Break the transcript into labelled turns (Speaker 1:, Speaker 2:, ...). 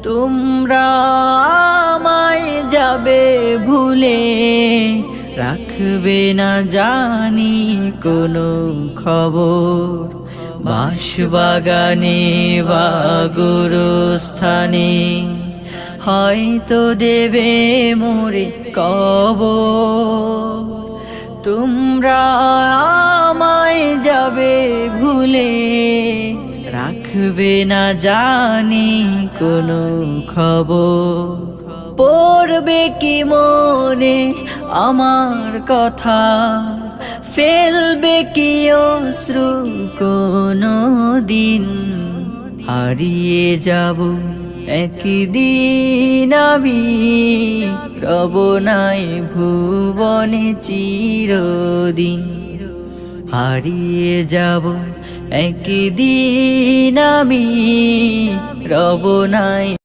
Speaker 1: তোমরা আমায় যাবে ভুলে, রাখবে না জানি কোনো খবর। বাঁশবাগানে বা গোরস্থানে হয়তো দেবে মোরে কবর। তোমরা আমায় যাবে ভুলে, রাখবে না জানি কোনো খবর। পড়বে কি মনে আমার কথা, ফেলবে কি অশ্রু কোনো দিন। হারিয়ে যাব একদিন আমি, রব নাই ভুবনে চিরদিন। হারিয়ে যাব একদিন আমি, রব নাই।